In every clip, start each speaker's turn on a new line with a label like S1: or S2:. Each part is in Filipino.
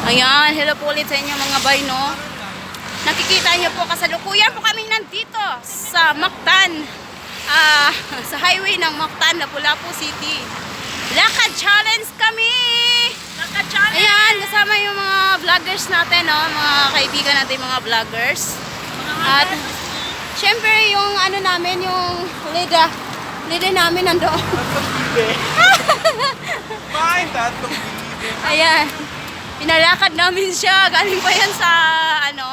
S1: Ayan, hello po ulit sa inyo mga bay, no? Nakikita niyo po, kasalukuyan po kami nandito sa Mactan. Sa highway ng Mactan, Lapu-Lapu City. Lakad challenge kami!
S2: Lakad challenge!
S1: Ayan, kasama yung mga vloggers natin, no? Mga kaibigan natin, mga vloggers. At syempre yung ano namin, yung leader namin nandoon.
S3: Fine, tatlong
S1: Ayan. Pinalakad namin siya. Galing pa yan sa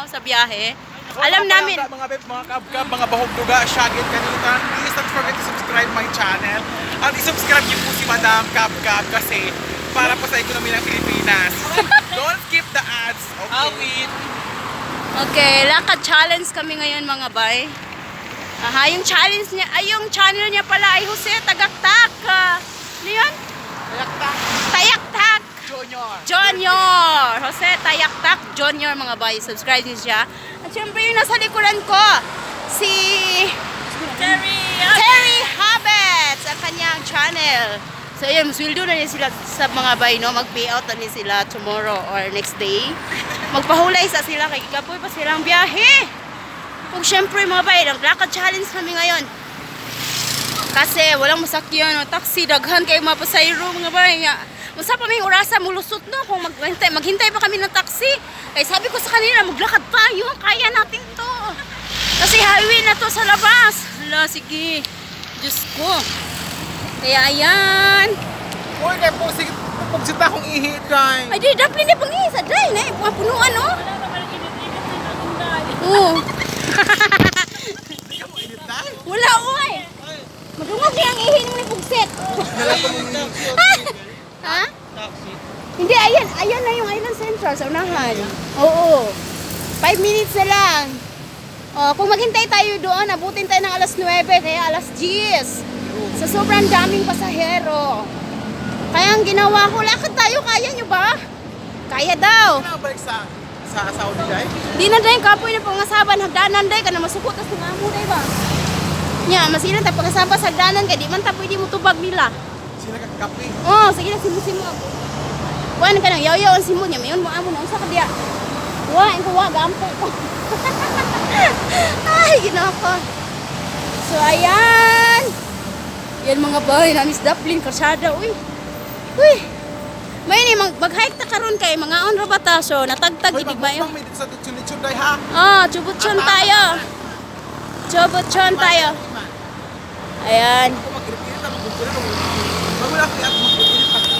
S1: sa biyahe. Alam namin.
S3: Mga beb, mga kabkab, mga bahog-duga, syagit kanita. Please don't forget to subscribe my channel. At isubscribe niyo po si Madam Kabkab kasi para po sa ekonomi ng Pilipinas. Don't skip the ads. Okay.
S1: Okay, lakad challenge kami ngayon mga bay. Yung challenge niya, yung channel niya pala ay Jose Tagaktak. Ano yun? Tayaktak. Junior! Jose Tayaktak Junior mga bay. Subscribe niyo siya. At syempre yung nasa likuran ko, si Terry Habets, ang kanyang channel. So yun, sweldo na niya sila sa mga bay, no? Mag-payout na niya sila tomorrow or next day. Magpahulay sa sila, kay kapoy pa silang biyahe. Kung syempre mga bay, lakad challenge kami ngayon. Kasi walang masakyan, no? Taxi, daghan kayo mapasayro mga bay. Masa pa may orasa, mulusot no, kung maghintay pa kami ng taxi. Kaya sabi ko sa kanila, maglakad tayo, kaya natin to. Kasi highway na to sa labas. Hala, sige. Diyos ko. Kaya ayan.
S3: Uy, kaya po, sige, pagsita akong ihit, guys.
S1: Ay, di, dapat hindi pang isa. Dahil na, mga punuan, no? Oo.
S3: Hindi ka mo init, guys.
S1: Wala, oy. Madungog niya ang ihin mo ni Pugset. Ha? Hindi, ayan na yung Island Central sa unahan. Oo. 5 minutes na lang. Kung maghintay tayo doon, abutin tayo ng alas 9, kaya alas 10. Sa sobrang daming pasahero. Kaya ang ginawa ko, lakad tayo, kaya nyo ba? Kaya daw.
S3: Ano balik sa Saudi, guys?
S1: Di na dahil kapoy na pangasaban, hagdanan dahil ka na masukot at tungamu dahil ba? Nya, masilan tayo pangasaban sa hagdanan, kaya di man tayo pwede mo tubag nila.
S3: Sila kakapi.
S1: Oh, sige na, simu-simu ako. Kuhaan ka nang yaw-yaw ang simu niya. Mayon mo amo na. Usa ka diya. Kuhaan ko, gampo ko. Ay, ginawa ko. So, ayan. Yan mga bahay na Miss Daplin, Karsada. Uy. Uy. May ni, mag-hike ta karon kay mga on rabata. So, natagtag, idig ba yun?
S3: May dito sa Chulitsyon, guys, ha?
S1: Chubutson tayo. Chubutson tayo. Ayan.
S3: Kung mag-irit-irit ako, wala ko yung mag-irit ako.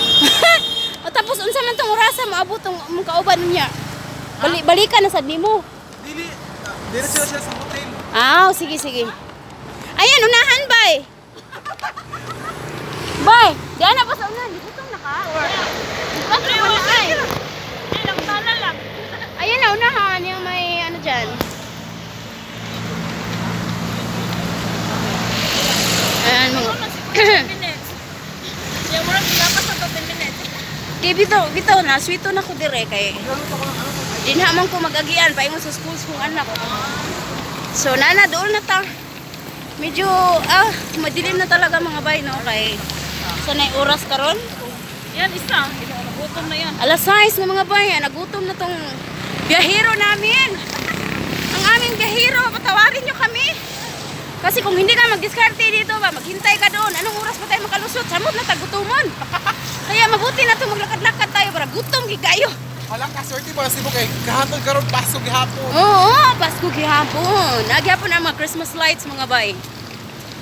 S1: Tapos unsa man tong orasa maabot tong mong kauban niya. Balikan na sad nimo.
S3: Dili sila sa hotel.
S1: Sige. Ayan, unahan bay. Bay, diyan na pa sa unahan. Gutong na ka or bakit mo na ay?
S2: Ilang tala lang.
S1: Ayan na unahan yung may ano diyan. Ayan mga.
S2: Yung mura dapat sa 10 minutes.
S1: Kay bitaw na sweeto na ko dire kay. Dinha man ko mag-agian pa ingon sa schools kong anak. So nana doon na ta. Medyo madilim na talaga mga bay, no, kay sanay oras karon.
S2: Yan, isa. Gutom na yan.
S1: Alas 6 na mga bay, nagutom na tong biyahero namin. Ang aming biyahero, patawarin nyo kami. Kasi kung hindi ka mag-diskarte dito ba, maghintay ka doon. Anong oras pa tayo makalusot? Samot na tagutumon. Kaya mabuti na ito, maglakad-lakad tayo para gutom gigayo.
S3: Walang kaswerte para si mo kay kahapon karon pasok gihapon.
S1: Oo, Pasko gihapon. Nagyapon ang mga Christmas lights mga bay.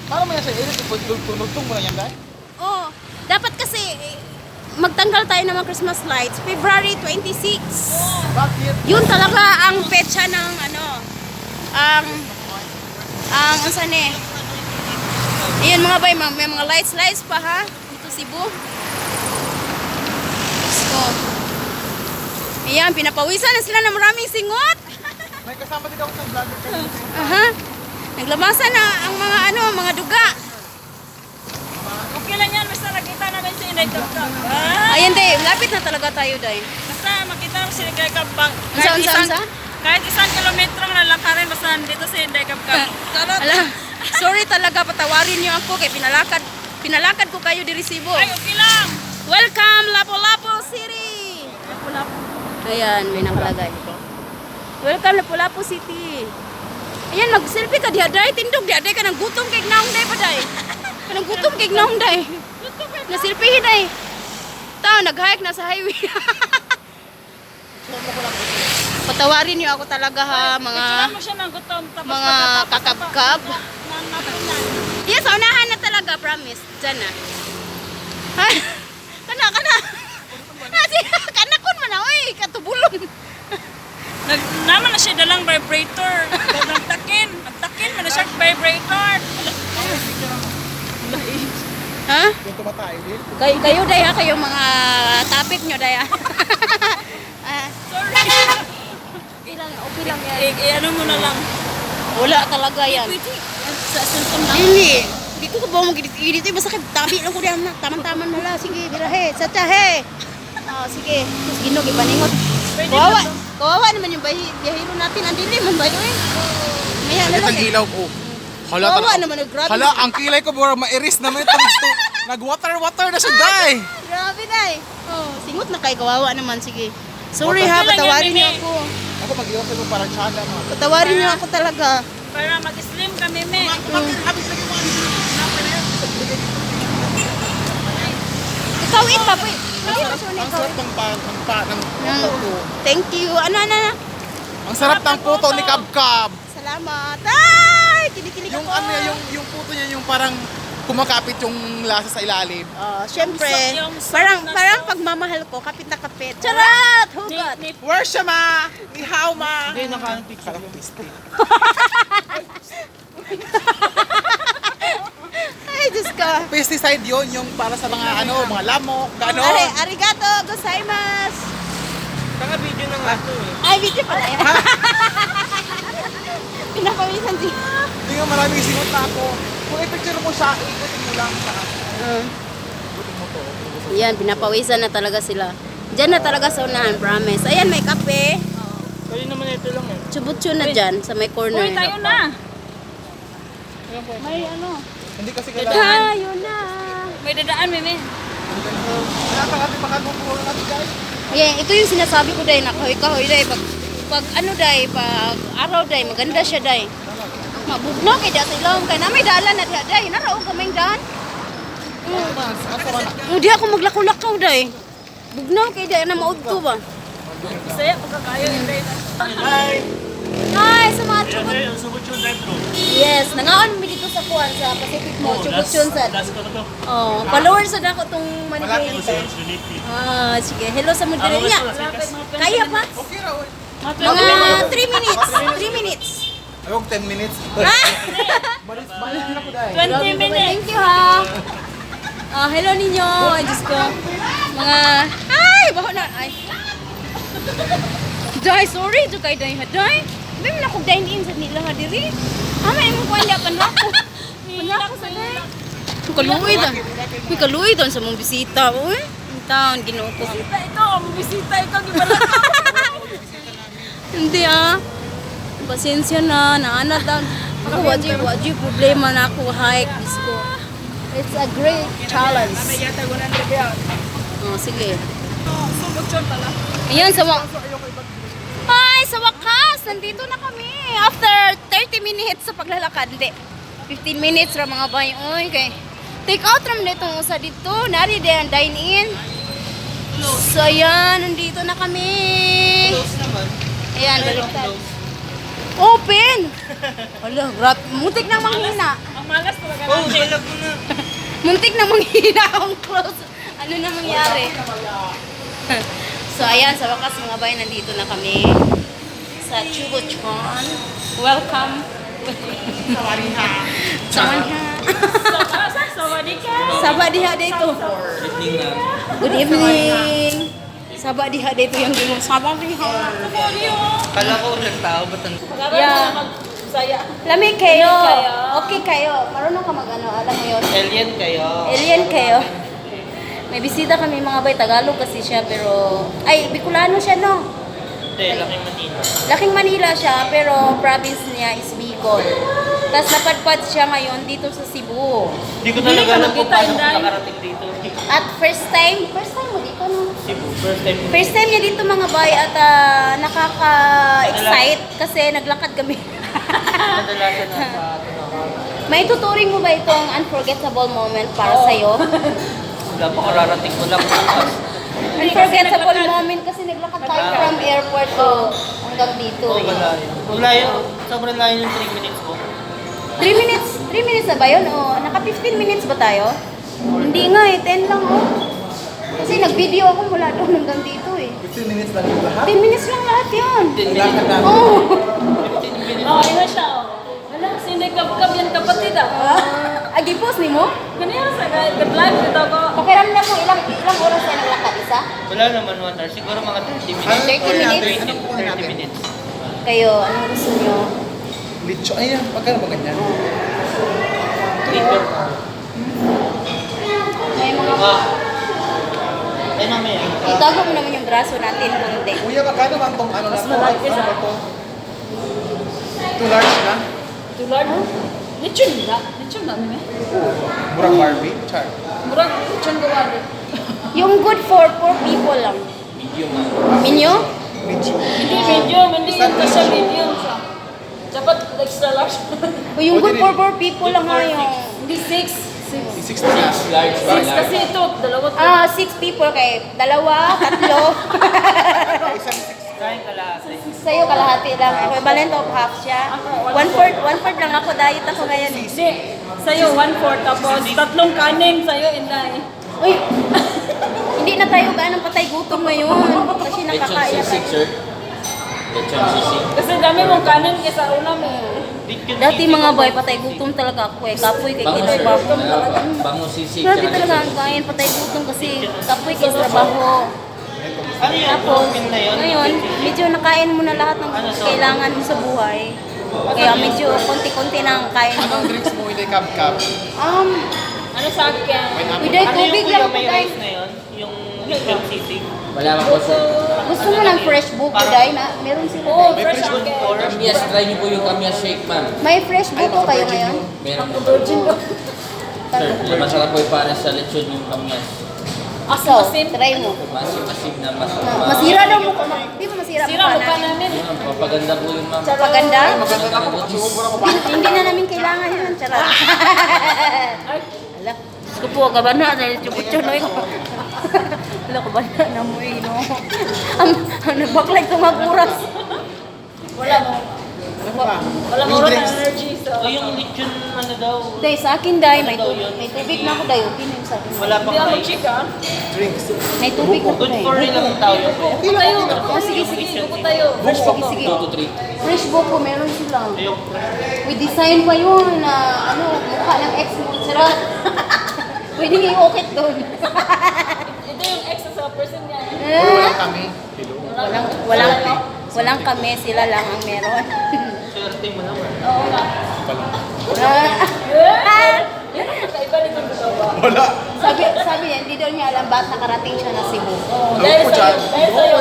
S3: Para mo yan sa irit, tunugtong mo na yan, guys.
S1: Oo, dapat kasi magtanggal tayo ng mga Christmas lights February 26.
S3: Bakit?
S1: Yun talaga ang petsa ng ang saan eh. Ayan mga bay, may mga lights pa ha. Dito Cebu. So, ayan, pinapawisan na sila ng maraming singot.
S3: May kasama din ako sa vlogger kanina.
S1: Aha. Naglamasan na ang mga duga.
S2: Okay lang yan. Basta nakita namin si Inday Kapkap.
S1: Ayan day, lapit na talaga tayo day.
S2: Basta makita mo si Inday Kapkap.
S1: Unsa?
S2: Kahit 1 kilometro na lalakarin, basta dito si Inday Kapkap.
S1: Ala, sorry talaga, patawarin niyo ako kay pinalakad ko kayo diri Cebu.
S2: Ay, okay lang.
S1: Welcome Lapu-Lapu City.
S2: Lapu-Lapu.
S1: Ayan, may nakalagay. Welcome na Lapu-Lapu City. Ayan, mag-selfie ka diha, day. Tindog diha, day. Kanang gutom kay naong day pa, day. Kanang gutom kay naong day. Na-selfie, day. Tao, nag-hike na sa highway. Patawarin niyo ako talaga ha, mga
S2: Picturean mo siya ng gutom. Tapos
S1: mga kakabkab. Yes, unahan na talaga, promise. Diyan na. Ha? Kana. Kanakon man na, oy, katubulon.
S2: Naman na siya dalang vibrator. Nagtakin man na siya vibrator.
S1: Ha?
S3: Yung tumatay din.
S1: Kayo day ha, kayong mga topic nyo day ha.
S2: Sorry.
S1: Okay lang yan.
S2: Ano mo na lang.
S1: Wala talaga yan.
S2: Sa symptom na.
S1: Hindi ko ba mag-edit ito. Basta tabi lang ko diyan na. Taman-taman na lang. Sige, birahe. Satya, he. Sige. Tapos ginog, ipaningot. Kawawa naman yung biyahiro natin. Ang dilim, ang bayo eh. Maya na lang
S3: Itang
S1: eh.
S3: ilaw ko. Hala,
S1: Kawawa naman, grabe.
S3: Hala, ang kilay ko bro, mairis naman ito. Nag-water na siya, day.
S1: Grabe day. Singot na kay kawawa naman. Sige. Sorry ha,
S2: Okay lang yan,
S1: patawarin niyo
S2: Mimi.
S1: ako.
S3: Ako mag-iwan ko parang tsada mo.
S1: Patawarin niyo ako talaga.
S2: Para mag-slim kami, me.
S1: Ikaw eat pa, po.
S3: Ang sarap ng puto.
S1: Thank you. Ano.
S3: Ang sarap ng puto ni Kabkab.
S1: Salamat. Ay, kinikilig
S3: Yung
S1: ako.
S3: yung puto niya yung parang kumakapit yung lasa sa ilalim.
S1: Siyempre,
S2: Yung
S1: parang pagmamahal ko, kapit na kapit. Charot! Hugot!
S3: Where's siya ma? Ni how ma? Hindi, naka-picture yung pistil.
S1: Ay, Diyos ka.
S3: Pesticide yun, yung para sa mga mga lamok, gano'n.
S1: Arigato gozaimasu.
S3: Kanga video ng ato eh.
S1: Ay, video pala yun. Pinapawisan si...
S3: Hindi nga maraming sinot na ako. Kung i-picture mo siya, ikutin mo lang sa ikutin mo to.
S1: Yan, pinapawisan na talaga sila. Diyan na talaga sa unahan, promise. Ayan, may kape.
S3: Kaya naman ito lang eh.
S1: Chubutso na dyan, sa may corner.
S2: Uy, tayo na.
S1: May ano?
S3: Hindi kasi kailangan.
S1: Tayo na.
S2: May dadaan, meme.
S3: Wala kang ating makagumulo natin guys.
S1: Yeah, ito yung sinasabi ko dahil nakahoy-kahoy dahil pag ano dahil, pag araw dahil, maganda siya dahil. Mabugno kay dati lang, kaya na may dalan na dahil, naraong kaming daan. Hindi ako maglakaw-lakaw dahil. Bugno kay dahil na maud ko ba?
S2: Saya, pagkakayo.
S1: Hi, sa mga chubut. Yes, nangaon mi dito sa kuan sa Pacific Mall, chubut yun sa. Oh, followers sa dako tong manigay dito. Sige. Hello sa moderator niya. Kaya pa?
S3: Okay raw.
S1: Mga 3 minutes. 3 minutes.
S3: Ayong 10 minutes. Balis na ko dahil.
S2: 20 minutes.
S1: Thank you ha. Hello ninyo. Ay, Diyos ko. Mga... Ay, baho na. Ay. Day, sorry. Diyo kay Day ha. Day. May mo na kong dine-in sa nila ha, diri. May mo kuha niya panlako. Panlako sa Day. Kaluoy doon. May kaluoy doon sa mong bisita. Uy, ang taon, ginoo ko.
S2: Bisita ito, bisita ito. Gimana?
S1: Hindi pasensya na, naanat lang. Ako, wajib problema na ako, hike, disco. It's a great challenge. Sige.
S2: Sumutsyon pala.
S1: Ayan, Ay, sa wakas, nandito na kami. After 30 minutes sa paglalakad, hindi. 15 minutes ra mga bay. Oy, kay take out ram nitong usa dito. Nari din dine-in. So, ayan, nandito na kami. Ayan, baliktad. Open! Hala, grabe. Muntik nang manghina.
S2: Ang malas talaga natin.
S1: Muntik nang manghina akong close. Ano na mangyari? So, ayan, sa wakas mga bayan, nandito na kami sa Chugochon. Welcome.
S3: Sawariha.
S1: Samanya.
S2: Sawadika.
S1: Sabak diha dito. Good evening. Sabak diha dito yung gimong sabak diha.
S4: Kala ko nagtao ba't ang...
S1: Yeah.
S2: Saya.
S1: Lami kayo.
S2: kayo.
S1: Okay kayo. Marunong ka mag-ano, alam mo yun.
S4: Alien kayo.
S1: Alien kayo. May bisita kami mga bay, Tagalog kasi siya pero... Ay, Bicolano siya no?
S4: Hindi, Laking Manila.
S1: Laking Manila siya pero province niya is Bicol. Tapos napadpad siya ngayon dito sa Cebu.
S4: Hindi ko
S2: Hindi
S4: talaga
S2: ka
S4: alam kung
S2: makita,
S4: paano
S2: Inday.
S4: nakarating dito.
S1: At first time mo dito no?
S4: Cebu. First time.
S1: First time niya dito mga bay at nakaka-excite kasi naglakad kami.
S4: Kadalasan na sa
S1: May tuturing mo ba itong unforgettable moment para sa'yo?
S4: wala pa kararating ko lang bukas.
S1: Unforgettable moment kasi naglakad tayo from airport to hanggang dito.
S4: Oo, wala yun. Wala yun. Sobrang layo yung 3 minutes ko.
S1: 3 minutes? 3 minutes na ba yun? O, naka 15 minutes ba tayo? Hindi nga eh, 10 lang oh. Kasi nag-video ako mula doon hanggang dito eh.
S3: 15 minutes lang yung lahat.
S1: 10 minutes lang lahat yun.
S4: 10
S3: Lakad
S4: minutes.
S3: namin.
S1: Oo.
S4: 15 minutes.
S2: Oh, ina siya. Wala, sindi kap-kap yan kapatid ah.
S1: Agi-post ni mo?
S2: Ganyan sa live dito ko.
S1: Pakiramdam mo ilang oras na naglakad isa?
S4: Wala naman 1 hour. Siguro mga 30 minutes.
S1: 30 minutes?
S4: 30 minutes.
S1: Kayo, anong gusto nyo?
S3: Licho. Ayan, pagkano ba ganyan?
S4: Dito.
S1: May mga...
S4: Ay, mamaya.
S1: Itago mo naman yung braso natin kundi.
S3: Kuya, magkano man tong ano na
S2: Mas
S3: to?
S2: malaki
S3: Ano
S2: sa-
S3: ba to? Too large na?
S2: Tulad. Lechon na. Lechon na namin.
S3: Murang Barbie? Char.
S2: Murag lechon gawa din.
S1: Yung good for 4 people lang.
S4: Medium.
S1: Minyo?
S3: Licho.
S2: Hindi medium, hindi kasi medium siya. Dapat extra large.
S1: O yung good for 4 people lang nga yung...
S2: Hindi 6. 6.
S3: 60 na.
S4: Large.
S2: 6 kasi ito, dalawa to.
S1: 6 people kay dalawa, tatlo.
S3: Isang
S4: Kain kalahati.
S1: Sa'yo kalahati lang. Equivalent of half siya. 1/4 lang ako. Diet ako ngayon. eh.
S2: Hindi. Sa'yo 1/4 tapos tatlong kanin sa'yo inday.
S1: Uy! Hindi na tayo gaano patay gutom ngayon. Kasi nakakain na tayo.
S4: sir. Lechon sisig.
S2: Kasi dami mong kanin kaysa ulam eh.
S1: Dati mga boy, patay gutom talaga ako eh. Kapoy kay
S4: Bango, sir.
S1: trabaho.
S4: Bango sisig.
S1: Grabe
S4: tsaka
S1: talaga
S4: lechon
S1: ang
S4: sisig.
S1: kain, patay gutom kasi kapoy kay trabaho.
S4: Ano yun?
S1: Tapos,
S4: Protein na yun?
S1: ngayon, medyo nakain mo na lahat ng kailangan mo sa buhay. Kaya medyo konti-konti na ang kain mo.
S3: Anong drinks mo hindi cup?
S2: Ano sa akin?
S1: Widay
S4: Ano yung
S1: tubig
S4: kuya
S1: lang po
S4: may
S1: tayo.
S4: rice na yun? Yung lechon sisig? Wala pa po, sir.
S1: Gusto mo ng fresh buko, Day? Meron sila,
S2: Oo,
S1: Day.
S2: fresh akin.
S4: Kamyas, try niyo po yung kamyas shake, ma'am.
S1: May fresh buko kayo ngayon?
S4: Meron po.
S2: Virgin ko.
S4: Sir, masarap po yung para sa lechon yung kamyas.
S1: So, try mo.
S4: Masim na mas.
S1: Masira daw mo. Di ba masira
S2: Sira mo pa namin.
S4: Mapaganda po yun, ma'am.
S1: Paganda?
S3: Maganda na ako. Sumubura ko pa.
S1: Hindi na namin kailangan yun. Charot. Ala. Diyos ko po, kabana. Dahil chubot-chunoy ko. Ala, kabana na mo eh, no? Ang nagbaklay tumaguras.
S2: Wala mo.
S3: Ano pa?
S2: Wala mo
S3: Yung
S2: rin
S3: drinks.
S2: energy. So.
S4: O yung lechon, ano daw?
S1: Day, sa akin, Day, may tubig na ako, Day. Okay na yung sa akin.
S4: Wala pang
S2: Hindi ako
S4: rice.
S2: chika.
S3: Drinks.
S1: May tubig na ako,
S4: Good
S1: Day.
S4: for ilang tao yun.
S3: Okay lang, okay lang.
S1: Oh, sige, sige.
S2: Buko tayo.
S1: Fresh buko, sige.
S4: 2 to 3.
S1: Fresh buko, meron sila.
S4: Ayok.
S1: May design pa yun na, ano, mukha ng ex mo. Charot. Pwede nga i-okit doon.
S2: Ito yung extra sa person niya.
S3: Wala kami.
S1: Walang kami, sila lang ang meron.
S4: Swerte mo naman.
S2: Oo nga. Yan ang kakaiba nito dalawa.
S3: Wala.
S1: sabi niya, hindi daw niya alam bakit nakarating siya na Cebu.
S2: Dahil
S3: Ako
S2: sa'yo.
S3: dyan.
S2: Dahil sa'yo.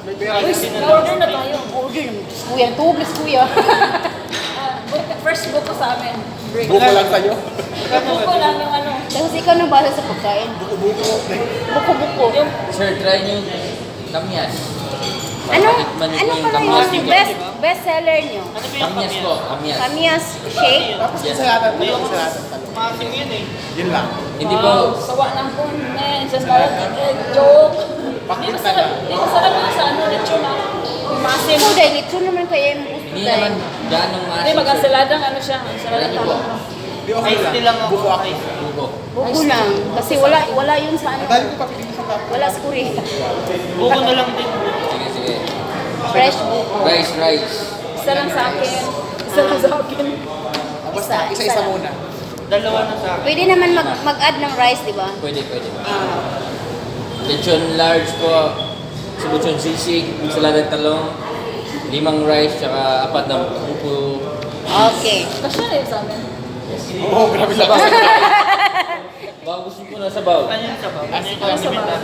S3: May pera.
S2: Order na tayo.
S1: Order naman. Kuya, tublis kuya.
S2: First buko sa amin. Break.
S3: Buko lang sa'yo.
S2: Buko lang yung ano.
S1: Tapos ikaw nang bahala sa pagkain.
S3: Buko-buko.
S1: Buko-buko.
S2: Yung
S4: Sir, try niyo yung kamyas.
S1: Ano
S4: Tikman niyo
S1: ano
S4: yung
S1: pala
S4: kamyas.
S1: yung best seller niyo?
S4: Kamyas po, kamyas.
S1: Kamias shake?
S3: Tapos salatan. May salatan.
S4: Maasim yun eh.
S3: Yun lang.
S4: Hindi po.
S2: sawa ng phone. Just parang joke.
S3: Bakit
S2: Hindi masarap. Hindi masarap yung sa ano, lechon ah. Yung masim.
S1: Ito dahil ito naman kayo yung gusto
S4: Hindi naman ganong
S2: Hindi,
S4: maasim, sir.
S2: mag-asaladang ano siya. Asaladang
S4: Ano po?
S2: tama.
S3: Di okay
S4: Ice
S3: lang.
S4: tea lang ako.
S3: Buko ako.
S4: Buko.
S1: Buko lang. Kasi wala yun sa ano.
S3: Dahil ko papilin sa kapwa.
S1: Wala sa kuri.
S4: Buko na lang din. Sige, sige.
S1: Fresh buko.
S4: Rice.
S2: Isa lang sa akin. Isa lang sa akin.
S3: Basta isa-isa muna.
S4: Dalawa na sa akin.
S1: Pwede naman mag-add ng rice, di ba?
S4: Pwede, pwede.
S1: Ah.
S4: Lechon large po. Lechon sisig. Saladang talong. 5 rice, tsaka 4 na upo.
S1: Okay.
S2: Kasya na yun sa amin.
S3: Oo, grabe lang.
S4: Baka gusto ko na sabaw. Ano yung sabaw? Ano yung sabaw?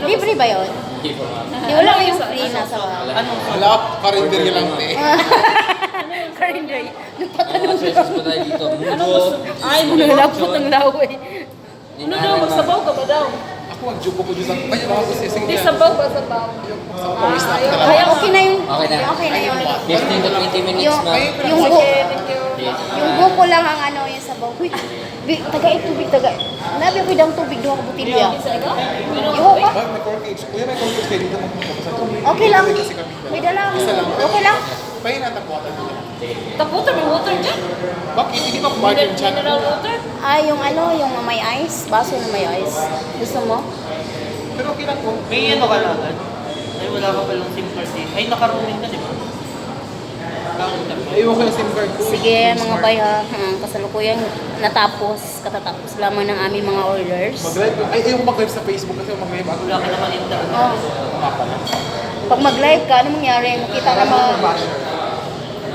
S1: Libre ba yun?
S4: Hindi po, ma'am.
S1: Di wala kayong free na sa
S4: Ano?
S3: Wala, karinderya lang te.
S1: Karindery.
S4: Mga choices po tayo dito. Mugo.
S2: Ay,
S1: Nalapot ang lawa eh.
S2: Ano daw, magsabaw ka ba daw?
S3: Ako Ako mag-jubo ko dyan sa... Ay, baka ko sising
S2: Di
S3: yan.
S2: sabaw ba sabaw?
S3: Sa pawis na talaga.
S1: Kaya okay na yun.
S4: Okay na.
S1: Okay na yun.
S4: 15 to 20 minutes,
S1: Yung,
S4: ma'am.
S1: yung,
S2: Thank you.
S1: yung buko lang ang ano yung sabaw. Uy, tagay tubig, tagay. Nabi ko dang tubig, doon ako butilya. Yung ka?
S3: May corn cage. Kuya, may corn cage kayo dito.
S1: Okay lang.
S3: Kasi kami.
S1: May dala.
S3: Isa lang.
S1: Okay lang.
S3: Pahin na tapuatan nila.
S2: Taputan, may water dyan.
S3: Bakit? Hindi ba kumain yung chan?
S2: Mineral water.
S1: Ah, yung ano, yung may ice. Baso na may ice. Gusto mo?
S3: Pero okay lang po.
S5: May ano ka na agad? Ay, wala ka palang SIM card eh. Ay, nakaroon ka, di ba?
S3: Naiwan ko yung SIM card ko.
S1: Sige, mga bay ha. Kasalukuyan natapos. Katatapos lamang ng aming mga orders.
S3: Mag-live. Ay, ayoko mag-live sa Facebook kasi mag-live ako.
S5: Wala ka naman yung daan.
S1: Oh. Pag mag-live ka, ano mangyari? Makita na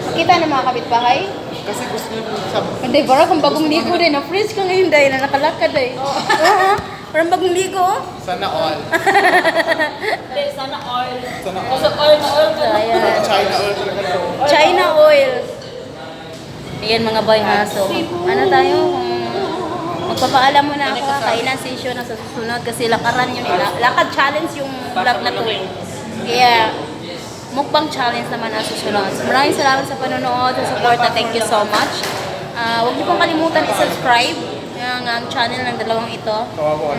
S1: makita na mga kapitbahay?
S3: Kasi gusto nyo sa...
S1: Hindi, parang kung bagong ligo din. Na-freeze ka ngayon dahil na nakalakad eh. Oo. Parang bagong ligo. Oh.
S3: Sana all.
S2: Hindi, sana oil.
S3: Sana all.
S2: Kasi oil na oil ka na.
S1: Ayan.
S3: China all talaga to.
S1: China oil. Ayan mga boy ha. So, ano tayo? Magpapaalam muna ako ha. Kailan session na sa susunod kasi lakaran yun. Lakad challenge yung vlog na to eh. Kaya, mukbang challenge naman ang susunod. So, maraming salamat sa panonood, sa support. Thank you so much. Huwag niyo pong kalimutan i-subscribe ang channel ng dalawang ito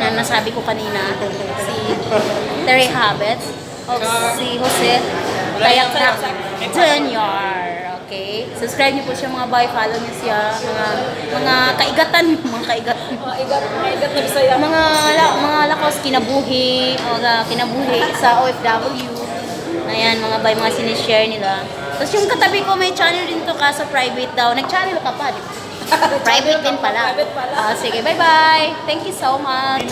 S1: na nasabi ko kanina. Si Terry Habets o si Jose Tayakrak Jr. Okay? Subscribe niyo po siya mga boy. Follow niyo siya. Mga kaigatan. Mga kaigatan.
S2: Maigat na Bisaya.
S1: Mga lakos kinabuhi. Kinabuhi sa OFW. Ayan, mga bay, mga sinishare nila. Tapos yung katabi ko, may channel din to kaso private daw. Nag-channel ka pa, di ba? Private din pala.
S2: Private pala.
S1: Sige, bye-bye. Thank you so much.